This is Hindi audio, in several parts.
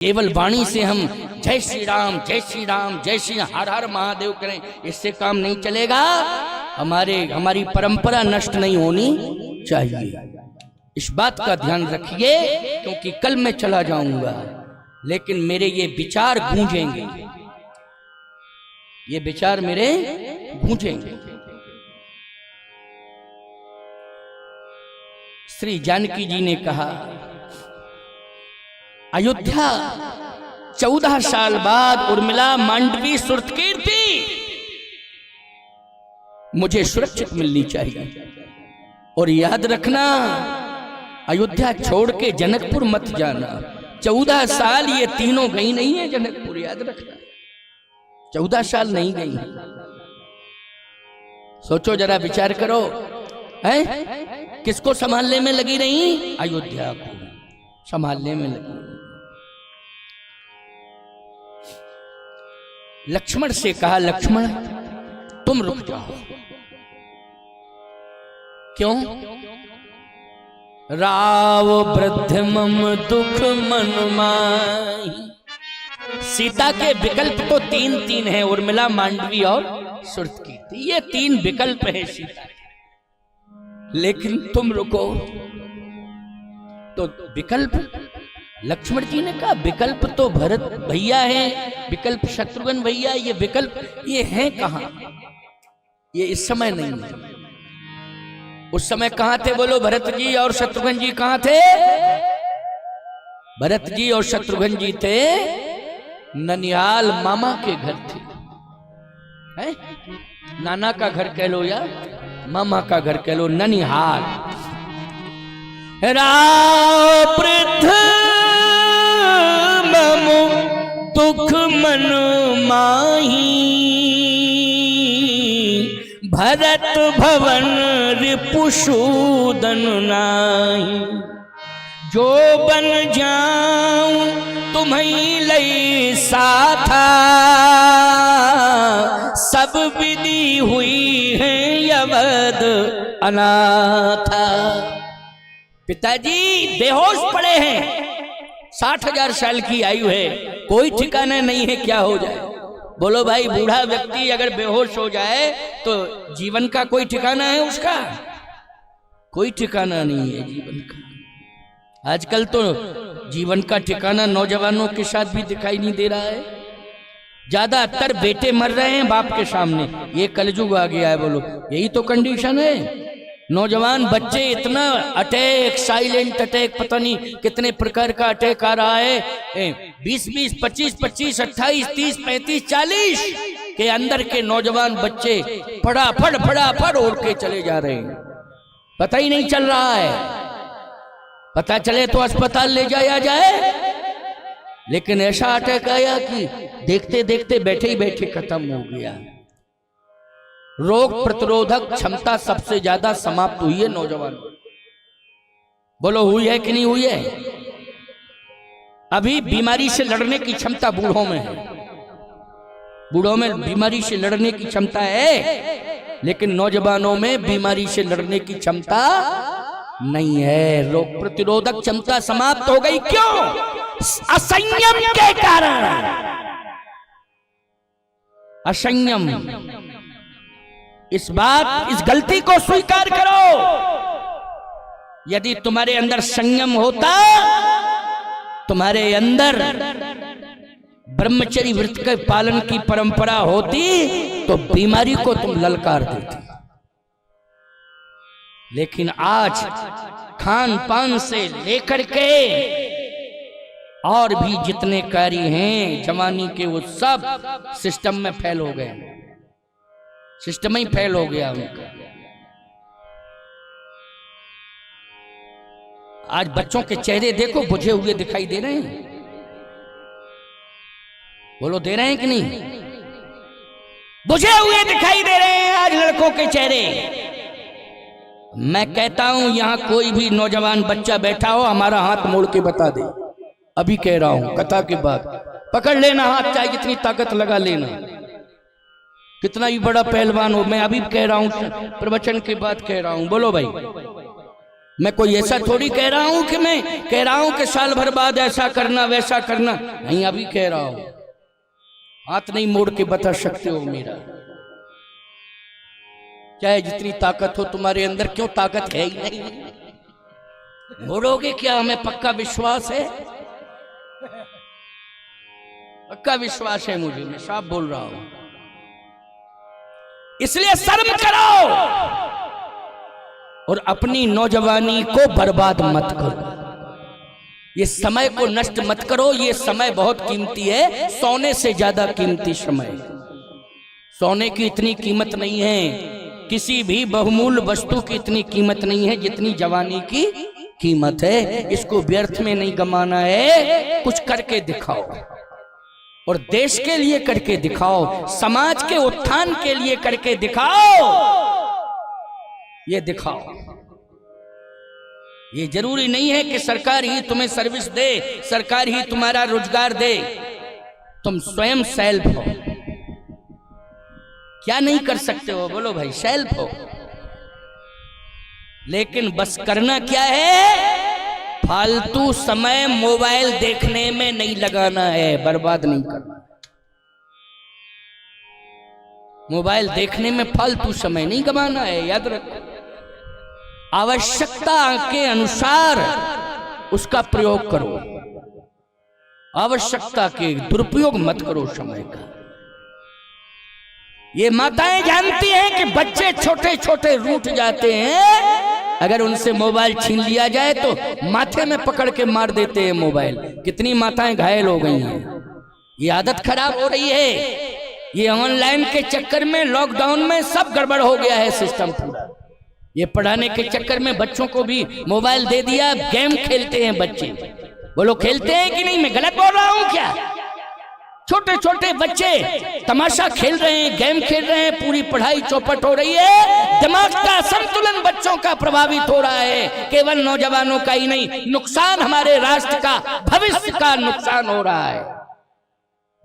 केवल वाणी से हम जय श्री राम जय श्री राम जय श्री हर हर महादेव करें, इससे काम नहीं चलेगा। हमारी परंपरा नष्ट नहीं होनी चाहिए। इस बात का ध्यान रखिए, क्योंकि कल मैं चला जाऊंगा, लेकिन मेरे ये विचार गूंजेंगे, ये विचार मेरे गूंजेंगे। श्री जानकी जी ने कहा, अयोध्या 14 साल बाद उर्मिला मांडवी सुरकीर्ति मुझे सुरक्षित मिलनी चाहिए। और याद रखना, अयोध्या छोड़ के जनकपुर मत जाना। 14 साल ये तीनों गई नहीं है जनकपुर, याद रखना 14 साल नहीं गई। सोचो जरा, विचार करो, है किसको संभालने में लगी रही? अयोध्या को संभालने में लगी। लक्ष्मण से कहा, लक्ष्मण तुम रुक जाओ। क्यों? राव वृद्ध मम दुख मन माही। सीता के विकल्प तो तीन हैं, उर्मिला, मांडवी और सुरकीर्ति, ये 3 विकल्प है सीता के। लेकिन तुम रुको। तो विकल्प, लक्ष्मण जी ने कहा विकल्प तो भरत भैया है, विकल्प शत्रुघ्न भैया, ये विकल्प ये हैं कहां? ये इस समय नहीं है। उस समय कहां थे बोलो? भरत जी और शत्रुघ्न जी कहां थे? भरत जी और शत्रुघ्न जी थे ननिहाल, मामा के घर थे। है? नाना का घर कह लो या मामा का घर कह लो, ननिहाल। वृद्ध ममु दुख मन माही, भरत भवन रिपुसूदन नाही। जो बन जाऊं तुम्हें लई साथा, सब विधि हुई है यवद अनाथा। पिताजी बेहोश पड़े हैं, 60,000 साल की आयु है, कोई ठिकाना नहीं है क्या हो जाए। बोलो भाई, बूढ़ा व्यक्ति अगर बेहोश हो जाए तो जीवन का कोई ठिकाना है उसका? कोई ठिकाना नहीं है जीवन का। आजकल तो जीवन का ठिकाना नौजवानों के साथ भी दिखाई नहीं दे रहा है। ज्यादातर बेटे मर रहे हैं बाप के सामने, ये कलयुग आ गया है। बोलो, यही तो कंडीशन है। नौजवान बच्चे इतना अटैक, साइलेंट अटैक, पता नहीं कितने प्रकार का अटैक आ रहा है। 20-20, 25-25, 28, 30, 35, 40 के अंदर के नौजवान बच्चे फटाफट उड़ के चले जा रहे हैं, पता ही नहीं चल रहा है। पता चले तो अस्पताल ले जाया जाए, लेकिन ऐसा अटैक आया कि देखते देखते बैठे ही बैठे खत्म हो गया। रोग प्रतिरोधक क्षमता सबसे ज्यादा समाप्त हुई है नौजवान। बोलो, हुई है कि नहीं हुई है? अभी बीमारी से लड़ने की क्षमता बूढ़ों में है, बूढ़ों में बीमारी से लड़ने की क्षमता है, लेकिन नौजवानों में बीमारी से लड़ने की क्षमता नहीं है। रोग प्रतिरोधक क्षमता समाप्त हो गई। क्यों? असंयम के कारण। असंयम। इस गलती को स्वीकार करो। यदि तुम्हारे अंदर संयम होता, तुम्हारे अंदर ब्रह्मचर्य व्रत के पालन की परंपरा होती, तो बीमारी को तुम ललकार देती। लेकिन आज खान पान से लेकर के और भी जितने कार्य हैं जवानी के, वो सब सिस्टम में फेल हो गए। सिस्टम ही फेल हो गया उनका। आज बच्चों के चेहरे देखो, बुझे हुए दिखाई दे रहे हैं। बोलो, दे रहे हैं कि नहीं? बुझे हुए दिखाई दे रहे हैं आज लड़कों के चेहरे। मैं कहता हूं, यहां कोई भी नौजवान बच्चा बैठा हो, हमारा हाथ मोड़ के बता दे। अभी कह रहा हूं, कथा के बाद पकड़ लेना हाथ, चाहे जितनी ताकत लगा लेना, कितना ही बड़ा पहलवान हो। मैं अभी कह रहा हूं, प्रवचन के बाद कह रहा हूं। बोलो भाई, मैं कोई ऐसा थोड़ी कह रहा हूं कि मैं कह रहा हूं कि साल भर बाद ऐसा करना वैसा करना, नहीं, अभी कह रहा हूं। हाथ नहीं मोड़ के बता सकते हो मेरा, चाहे जितनी ताकत हो तुम्हारे अंदर, क्यों ताकत है ही नहीं, मोड़ोगे क्या? हमें पक्का विश्वास है, पक्का विश्वास है मुझे, मैं साफ बोल रहा हूं। इसलिए शर्म करो और अपनी नौजवानी को बर्बाद मत करो, ये समय को नष्ट मत करो। ये समय बहुत कीमती है, सोने से ज्यादा कीमती समय। सोने की इतनी कीमत नहीं है, किसी भी बहुमूल्य वस्तु की इतनी कीमत नहीं है जितनी जवानी की कीमत है। इसको व्यर्थ में नहीं गंवाना है, कुछ करके दिखाओ, और देश के लिए करके दिखाओ, समाज के उत्थान के लिए करके दिखाओ। ये दिखाओ, ये जरूरी नहीं है कि सरकार ही तुम्हें सर्विस दे, सरकार ही तुम्हारा रोजगार दे। तुम स्वयं सेल्फ हो। क्या नहीं कर सकते हो बोलो भाई? सेल्फ हो। लेकिन बस करना क्या है? फालतू समय मोबाइल देखने में नहीं लगाना है, बर्बाद नहीं करना। मोबाइल देखने में फालतू समय नहीं गंवाना है, याद रखो। आवश्यकता के अनुसार उसका प्रयोग करो, आवश्यकता के दुरुपयोग मत करो समय का। ये माताएं जानती हैं कि बच्चे छोटे छोटे रूठ जाते हैं, अगर उनसे मोबाइल छीन लिया जाए तो माथे में पकड़ के मार देते हैं मोबाइल। कितनी माताएं घायल हो गई हैं। ये आदत खराब हो रही है। ये ऑनलाइन के चक्कर में, लॉकडाउन में सब गड़बड़ हो गया है सिस्टम पूरा। ये पढ़ाने के चक्कर में बच्चों को भी मोबाइल दे दिया, गेम खेलते हैं बच्चे। बोलो खेलते हैं कि नहीं? मैं गलत बोल रहा हूं क्या? छोटे छोटे बच्चे तमाशा खेल रहे हैं, गेम खेल रहे हैं, पूरी पढ़ाई चौपट हो रही है। दिमाग का संतुलन बच्चों का प्रभावित हो रहा है। केवल नौजवानों का ही नहीं, नुकसान हमारे राष्ट्र का, भविष्य का नुकसान हो रहा है।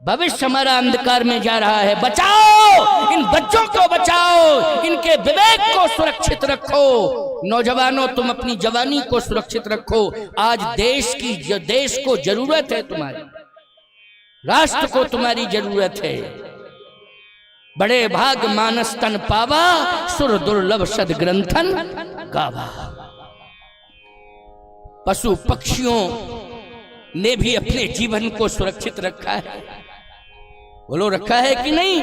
भविष्य हमारा अंधकार में जा रहा है। बचाओ, इन बच्चों को बचाओ, इनके विवेक को सुरक्षित रखो। नौजवानों, तुम अपनी जवानी को सुरक्षित रखो। आज देश को जरूरत है तुम्हारी, राष्ट्र को तुम्हारी जरूरत है। बड़े भाग मानस तन पावा, सुर दुर्लभ सद ग्रंथन गावा। पशु पक्षियों ने भी अपने जीवन को सुरक्षित रखा है। बोलो रखा है कि नहीं?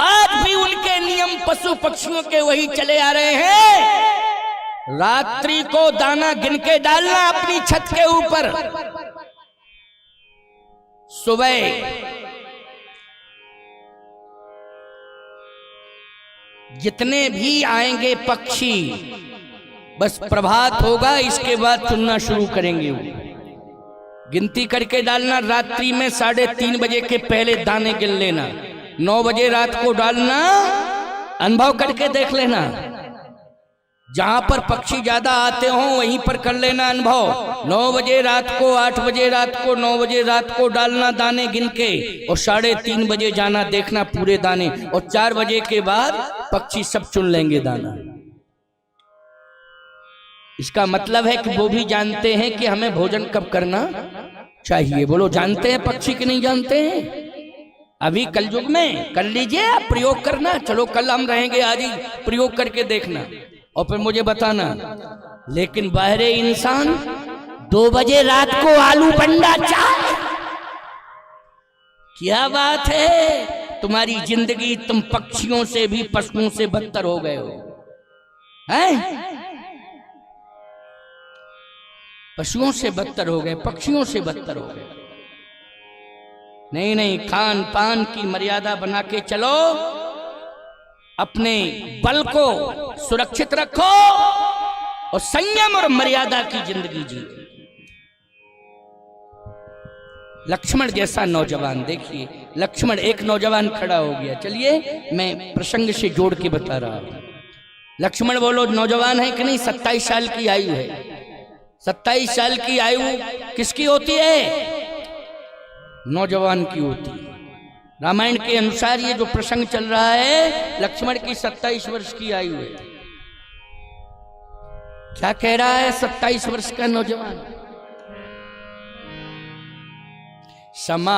आज भी उनके नियम पशु पक्षियों के वही चले आ रहे हैं। रात्रि को दाना गिन के डालना अपनी छत के ऊपर, सुबह जितने भी आएंगे पक्षी, बस प्रभात होगा इसके बाद चुनना शुरू करेंगे। वो गिनती करके डालना। रात्रि में 3:30 बजे के पहले दाने गिन लेना। 9 बजे रात को डालना। अनुभव करके देख लेना, जहां पर पक्षी ज्यादा आते हो वहीं पर कर लेना अनुभव। 9 बजे रात को, 8 बजे रात को, 9 बजे रात को डालना दाने गिन के, और 3:30 बजे जाना देखना पूरे दाने, और 4 बजे के बाद पक्षी सब चुन लेंगे दाना। इसका मतलब है कि वो भी जानते हैं कि हमें भोजन कब करना चाहिए। बोलो जानते हैं पक्षी कि नहीं जानते हैं? अभी कलयुग में कर लीजिए आप, प्रयोग करना। चलो कल हम रहेंगे, आज ही प्रयोग करके देखना और फिर मुझे बताना। लेकिन बाहरे इंसान 2 बजे रात को आलू बंडा चाय, क्या बात है? तुम्हारी जिंदगी, तुम पक्षियों से भी, पशुओं से बदतर हो गए हो, हैं? पशुओं से बदतर हो गए, पक्षियों से बदतर हो गए। नहीं नहीं, खान पान की मर्यादा बना के चलो, अपने बल को सुरक्षित रखो और संयम और मर्यादा की जिंदगी जी। लक्ष्मण जैसा नौजवान देखिए, लक्ष्मण एक नौजवान खड़ा हो गया। चलिए मैं प्रसंग से जोड़ के बता रहा हूं। लक्ष्मण बोलो नौजवान है कि नहीं? 27 साल की आयु है। 27 साल की आयु किसकी होती है? नौजवान की होती है। रामायण के अनुसार ये जो प्रसंग चल रहा है, लक्ष्मण की 27 वर्ष की आयु है। क्या कह रहा है 27 वर्ष का नौजवान? समाचार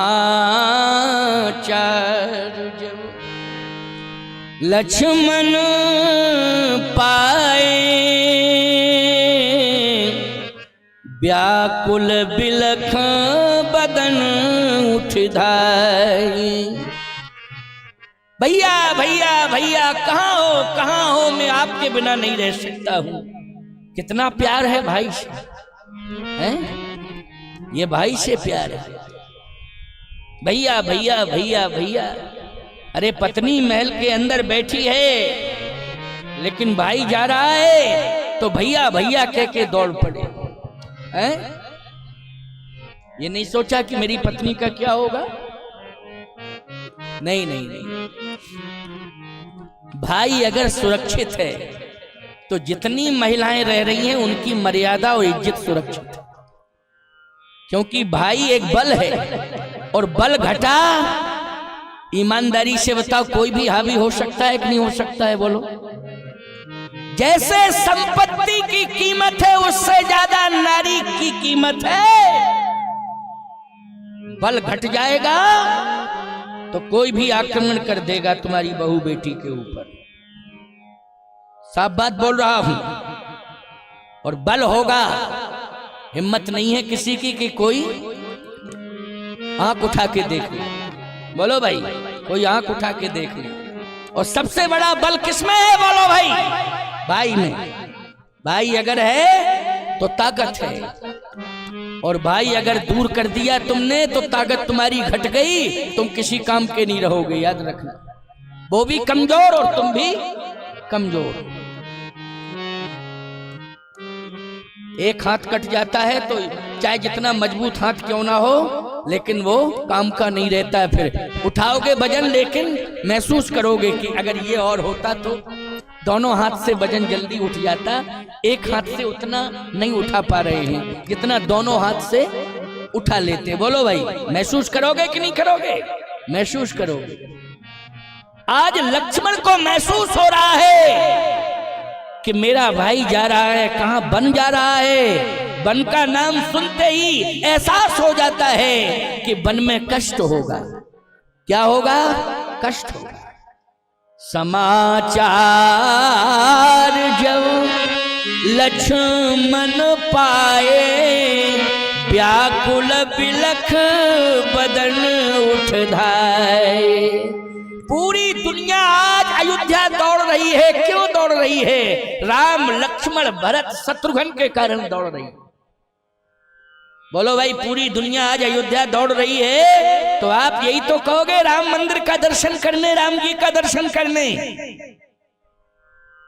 जब लक्ष्मण पाए, व्याकुल बिलख बदन उठ धाई। भैया भैया भैया कहाँ हो, मैं आपके बिना नहीं रह सकता हूं। कितना प्यार है भाई से, हैं? ये भाई से प्यार है। भैया भैया भैया भैया। अरे पत्नी महल के अंदर बैठी है, लेकिन भाई जा रहा है तो भैया भैया कह के दौड़ पड़े, हैं? ये नहीं सोचा कि मेरी पत्नी का क्या होगा? नहीं नहीं नहीं। भाई अगर सुरक्षित है तो जितनी महिलाएं रह रही हैं उनकी मर्यादा और इज्जत सुरक्षित है, क्योंकि भाई एक बल है, और बल घटा, ईमानदारी से बताओ, कोई भी हावी हो सकता है कि नहीं हो सकता है? बोलो। जैसे संपत्ति की कीमत है, उससे ज्यादा नारी की कीमत है। बल घट जाएगा तो कोई भी आक्रमण कर देगा तुम्हारी बहू बेटी के ऊपर। साफ बात बोल रहा हूं। और बल होगा, हिम्मत नहीं है किसी की कि कोई आंख उठा के देख ले। बोलो भाई, कोई आंख उठा के देख ले। और सबसे बड़ा बल किसमें है? बोलो भाई। भाई में। भाई अगर है तो ताकत है, और भाई अगर दूर कर दिया तुमने तो ताकत तुम्हारी घट गई, तुम किसी काम के नहीं रहोगे, याद रखना। वो भी कमजोर और तुम भी कमजोर। एक हाथ कट जाता है तो चाहे जितना मजबूत हाथ क्यों ना हो, लेकिन वो काम का नहीं रहता है। फिर उठाओगे वजन, लेकिन महसूस करोगे कि अगर ये और होता तो दोनों हाथ से वजन जल्दी उठ जाता। एक हाथ से उतना नहीं उठा पा रहे हैं जितना दोनों हाथ से उठा लेते। बोलो भाई, महसूस करोगे कि नहीं करोगे? महसूस करोगे। आज लक्ष्मण को महसूस हो रहा है कि मेरा भाई जा रहा है, कहां बन जा रहा है। वन का नाम सुनते ही एहसास हो जाता है कि वन में कष्ट होगा। क्या होगा? कष्ट होगा। समाचार जब लक्ष्मण पाए, व्याकुल बिलख बदन उठ धाए। पूरी दुनिया आज अयोध्या दौड़ रही है। क्यों दौड़ रही है? राम लक्ष्मण भरत शत्रुघ्न के कारण दौड़ रही है। बोलो भाई, पूरी दुनिया आज अयोध्या दौड़ रही है तो आप यही तो कहोगे राम मंदिर का दर्शन करने, राम जी का दर्शन करने।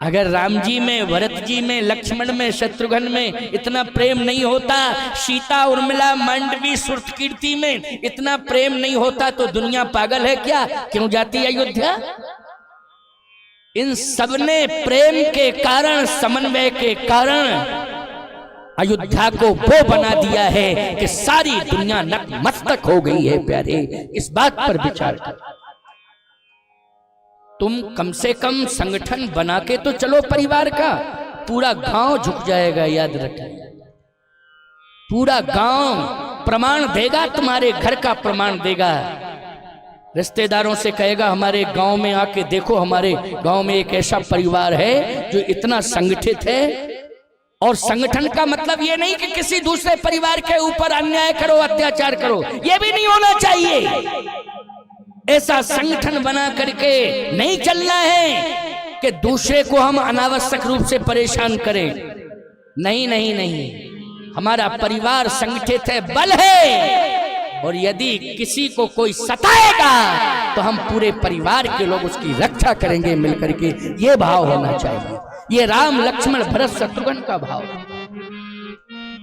अगर राम जी में, भरत जी में, लक्ष्मण में, शत्रुघ्न में इतना प्रेम नहीं होता, सीता उर्मिला मांडवी सुरकीर्ति में इतना प्रेम नहीं होता, तो दुनिया पागल है क्या? क्यों जाती है अयोध्या? इन सबने प्रेम के कारण, समन्वय के कारण अयोध्या को वो बना दिया है कि सारी दुनिया नतमस्तक हो गई है। प्यारे, इस बात पर विचार कर। तुम कम से कम संगठन बना के तो चलो परिवार का, पूरा गांव झुक जाएगा, याद रखिए। पूरा गांव प्रमाण देगा, तुम्हारे घर का प्रमाण देगा। रिश्तेदारों से कहेगा हमारे गांव में आके देखो, हमारे गांव में एक ऐसा परिवार है जो इतना संगठित है। और संगठन का मतलब ये नहीं कि किसी दूसरे परिवार के ऊपर अन्याय करो, अत्याचार करो, ये भी नहीं होना चाहिए। ऐसा संगठन बना करके नहीं चलना है कि दूसरे को हम अनावश्यक रूप से परेशान करें। नहीं नहीं नहीं, हमारा परिवार संगठित है, बल है, और यदि किसी को कोई सताएगा तो हम पूरे परिवार के लोग उसकी रक्षा करेंगे मिलकर के। ये भाव होना चाहिए। ये राम लक्ष्मण भरत शत्रुघ्न का भाव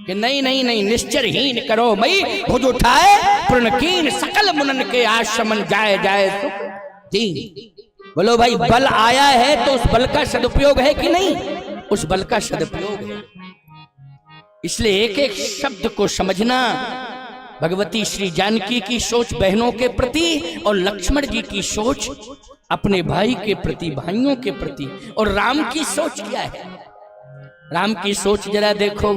कि नहीं नहीं नहीं, निश्चरहीन करो मई भुज उठाए, पूर्णकीन सकल मुनन के आश्रमन जाए जाए सुख दीन। बोलो भाई, बल आया है तो उस बल का सदुपयोग है कि नहीं? उस बल का सदुपयोग है। इसलिए एक एक शब्द को समझना। भगवती श्री जानकी की सोच बहनों के प्रति, और लक्ष्मण जी की सोच अपने भाई के प्रति, भाइयों के प्रति, और राम की सोच क्या है? राम की सोच जरा देखो,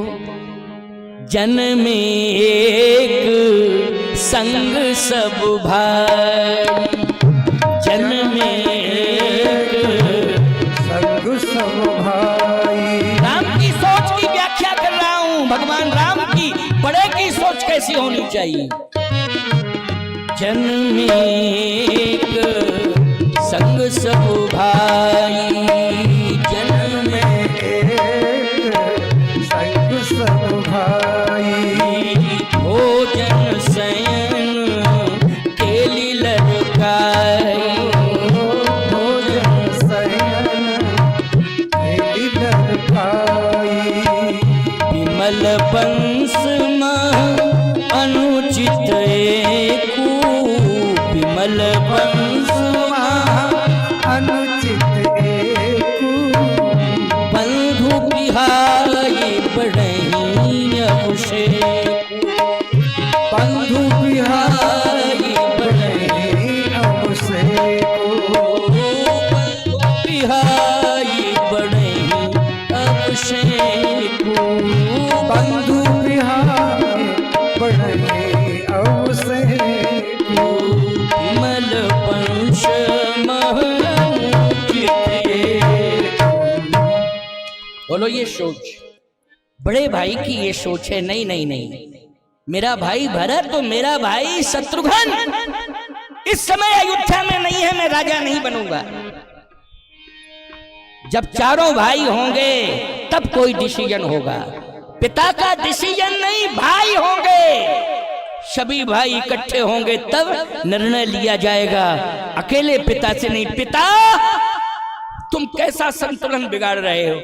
जन में एक संग सब भाई, जन में एक संग सब भाई। राम की सोच की व्याख्या कर रहा हूं, भगवान राम की बड़े की सोच कैसी होनी चाहिए। जन में एक संग सब भाई, जन में एक संग सब भाई। भोजन शयन केली लड़काई, भोजन शयन केली लड़काई। विमल वंश अनुचित एकू, विमल वंश अनुचित एकू। बंधु बिहाई बढ़ई अभिषेक, बंधु बिहाई बढ़ई अभिषेक। बंधु बिहाई बढ़ई अभिषेक, बंधु बिहाई बढ़ई अभिषेक। विमल वंश बोलो ये सोच, बड़े भाई की ये सोच है। नहीं नहीं नहीं, मेरा भाई भरत तो मेरा भाई शत्रुघ्न इस समय अयोध्या में नहीं है, मैं राजा नहीं बनूंगा। जब चारों भाई होंगे तब कोई डिसीजन होगा, पिता का डिसीजन नहीं, भाई होंगे, सभी भाई इकट्ठे होंगे तब निर्णय लिया जाएगा, अकेले पिता से नहीं। पिता तुम कैसा संतुलन बिगाड़ रहे हो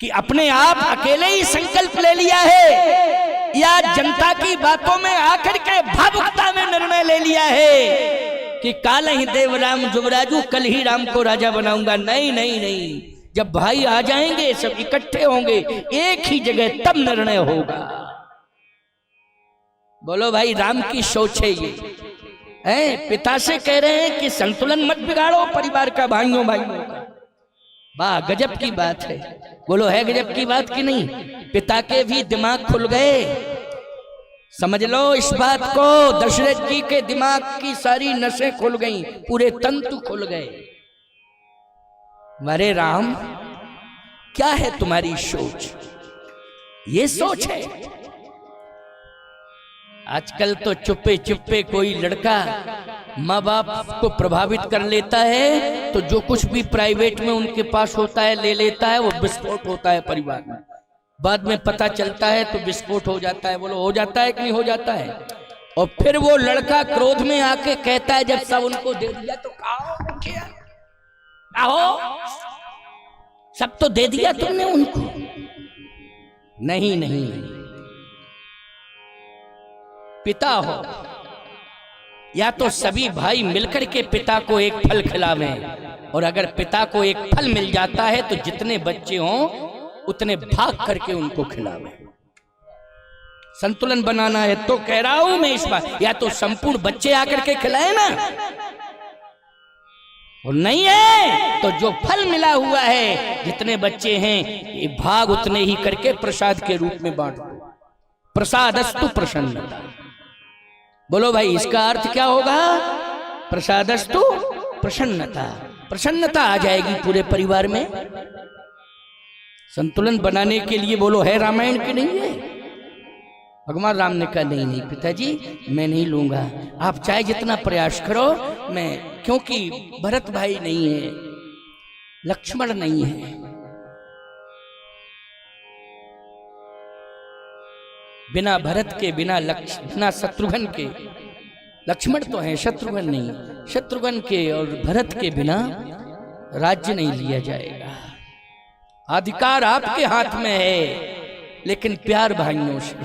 कि अपने आप अकेले ही संकल्प ले लिया है, या जनता की बातों में आकर के भावुकता में निर्णय ले लिया है कि काल ही देव राम जुबराजू, कल ही राम को राजा बनाऊंगा। नहीं नहीं नहीं, जब भाई आ जाएंगे सब इकट्ठे होंगे एक ही जगह तब निर्णय होगा। बोलो भाई, राम की सोच है ये है। पिता से कह रहे हैं कि संतुलन मत बिगाड़ो परिवार का, भाइयों भाइयों का। वाह, गजब की बात है। बोलो है गजब की बात कि नहीं? पिता के भी दिमाग खुल गए। समझ लो इस बात को, दशरथ जी के दिमाग की सारी नसें खुल गईं, पूरे तंतु खुल गए। अरे राम, क्या है तुम्हारी सोच? ये सोच है। आजकल तो चुप्पे चुप्पे कोई लड़का माँ बाप को प्रभावित कर लेता है तो जो कुछ भी प्राइवेट में उनके पास होता है ले लेता है, वो विस्फोट होता है परिवार में। बाद में पता चलता है तो विस्फोट हो जाता है। बोलो हो जाता है कि नहीं हो जाता है? और फिर वो लड़का क्रोध में आके कहता है, जब सब उनको दे दिया तो खाओ, सब तो दे दिया तुमने उनको। नहीं नहीं, पिता हो या तो सभी भाई मिलकर के पिता को एक फल खिलावें, और अगर पिता को एक फल मिल जाता है तो जितने बच्चे हों उतने भाग करके उनको खिलावें। संतुलन बनाना है तो कह रहा हूं मैं इस बार, या तो संपूर्ण बच्चे आकर के खिलाए ना, और नहीं है तो जो फल मिला हुआ है जितने बच्चे हैं ये भाग उतने ही करके प्रसाद के रूप में बांट दो। प्रसादस्तु प्रसन्नता। बोलो भाई, इसका अर्थ क्या होगा? प्रसादस्तु प्रसन्नता। प्रसन्नता आ जाएगी पूरे परिवार में। संतुलन बनाने के लिए बोलो है रामायण की नहीं है? भगवान राम ने कहा नहीं नहीं पिताजी, मैं नहीं लूंगा, आप चाहे जितना प्रयास करो, मैं, क्योंकि भरत भाई नहीं है, लक्ष्मण नहीं है, बिना भरत के, बिना शत्रुघ्न के, लक्ष्मण तो है शत्रुघ्न नहीं, शत्रुघ्न के और भरत के बिना राज्य नहीं लिया जाएगा। अधिकार आपके हाथ में है लेकिन प्यार भाइयों से।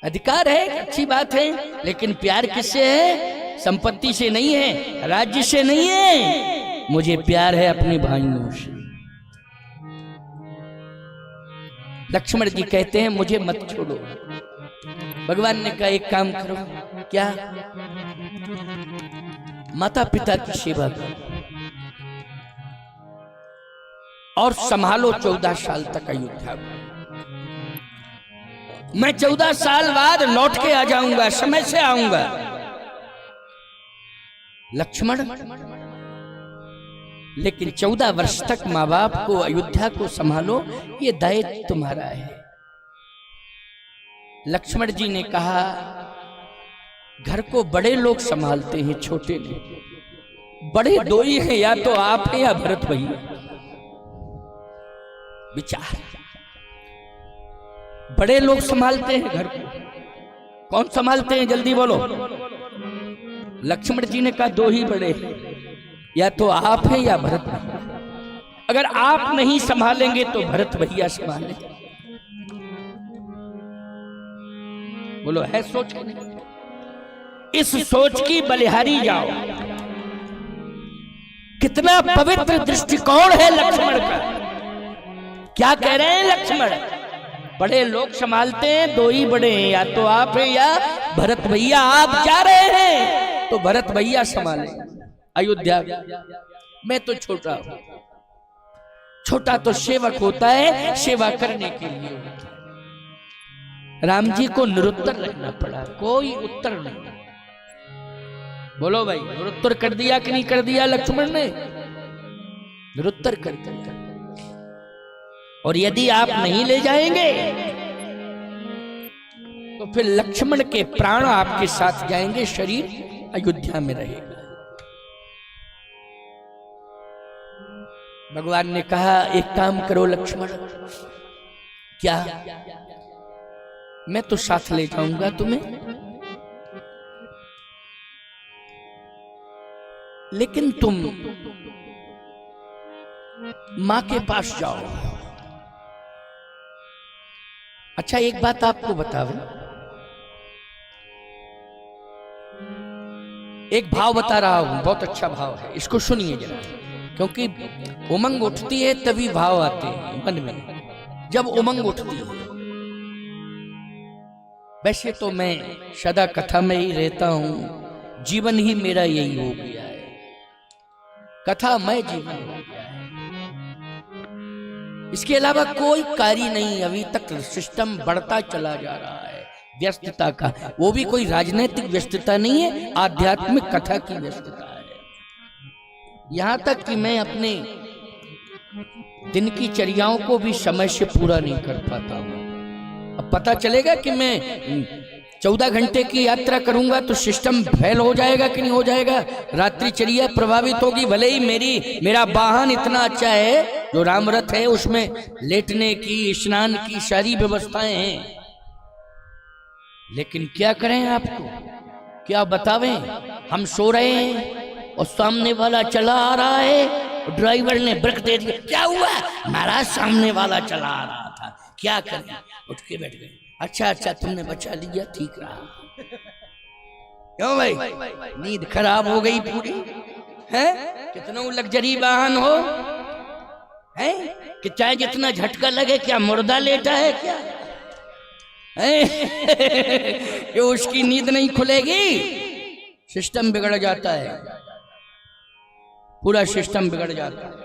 अधिकार है, अच्छी बात है, लेकिन प्यार किससे है? संपत्ति से नहीं है, राज्य से नहीं है, मुझे प्यार है अपने भाइयों से। लक्ष्मण जी कहते हैं मुझे मत छोड़ो। भगवान ने कहा एक काम करो, क्या? माता पिता की सेवा करो और संभालो 14 साल तक अयोध्या को। मैं 14 साल बाद लौट के आ जाऊंगा, समय से आऊंगा। लक्ष्मण, लेकिन 14 वर्ष तक माँ बाप को, अयोध्या को संभालो, ये दायित्व तुम्हारा है। लक्ष्मण जी ने कहा, घर को बड़े लोग संभालते हैं, छोटे नहीं। बड़े दो ही हैं, या तो आप हैं या भरत भैया। विचार, बड़े लोग संभालते हैं घर को। कौन संभालते हैं, जल्दी बोलो। लक्ष्मण जी ने कहा, दो ही बड़े हैं, या तो आप हैं या भरत भैया। अगर आप नहीं संभालेंगे तो भरत भैया संभालेंगे। बोलो, है सोच के नहीं? इस सोच की बलिहारी जाओ। कितना पवित्र दृष्टिकोण है लक्ष्मण का। क्या कह रहे हैं लक्ष्मण? बड़े लोग संभालते हैं, दो ही बड़े हैं, या तो आप हैं या भरत भैया। आप जा रहे हैं तो भरत भैया संभाले अयोध्या। मैं तो छोटा हूं। छोटा तो सेवक होता है, सेवा करने के लिए होता है। राम जी को निरुत्तर रहना पड़ा, कोई उत्तर नहीं। बोलो भाई, निरुत्तर कर दिया कि नहीं कर दिया लक्ष्मण ने? निरुत्तर कर दिया। और यदि आप नहीं ले जाएंगे तो फिर लक्ष्मण के प्राण आपके साथ जाएंगे, शरीर अयोध्या में रहेगा। भगवान ने कहा, एक काम करो लक्ष्मण। क्या? मैं तो साथ ले जाऊंगा तुम्हें, लेकिन तुम मां के पास जाओ। अच्छा, एक बात आपको बताओ, एक भाव बता रहा हूं, बहुत अच्छा भाव है, इसको सुनिए जरा। क्योंकि उमंग उठती है तभी भाव आते हैं मन में, जब उमंग उठती है। वैसे तो मैं सदा कथा में ही रहता हूं, जीवन ही मेरा यही हो गया है, कथा मैं जीवन हो गया है। इसके अलावा कोई कार्य नहीं। अभी तक सिस्टम बढ़ता चला जा रहा है व्यस्तता का। वो भी कोई राजनीतिक व्यस्तता नहीं है, आध्यात्मिक कथा की व्यस्तता है। यहां तक कि मैं अपने दिन की चर्याओं को भी समय से पूरा नहीं कर पाता हूं। अब पता चलेगा कि मैं 14 घंटे की यात्रा करूंगा तो सिस्टम फेल हो जाएगा कि नहीं हो जाएगा, रात्रिचर्या प्रभावित होगी। भले ही मेरा वाहन इतना अच्छा है, जो रामरथ है, उसमें लेटने की, स्नान की सारी व्यवस्थाएं हैं, लेकिन क्या करें, आपको क्या बतावें। हम सो रहे हैं और सामने वाला चला आ रहा है, ड्राइवर ने ब्रेक दे दिया। क्या हुआ? महाराज सामने वाला चला आ रहा था, क्या करें। उठ के बैठ गए। अच्छा तुमने बचा लिया, ठीक रहा। क्यों भाई, नींद खराब हो गई पूरी है? कितना लग्जरी वाहन हो है कि चाहे जितना झटका लगे, क्या मुर्दा लेटा है क्या है? उसकी नींद नहीं खुलेगी, सिस्टम बिगड़ जाता है, पूरा सिस्टम बिगड़ जाता है।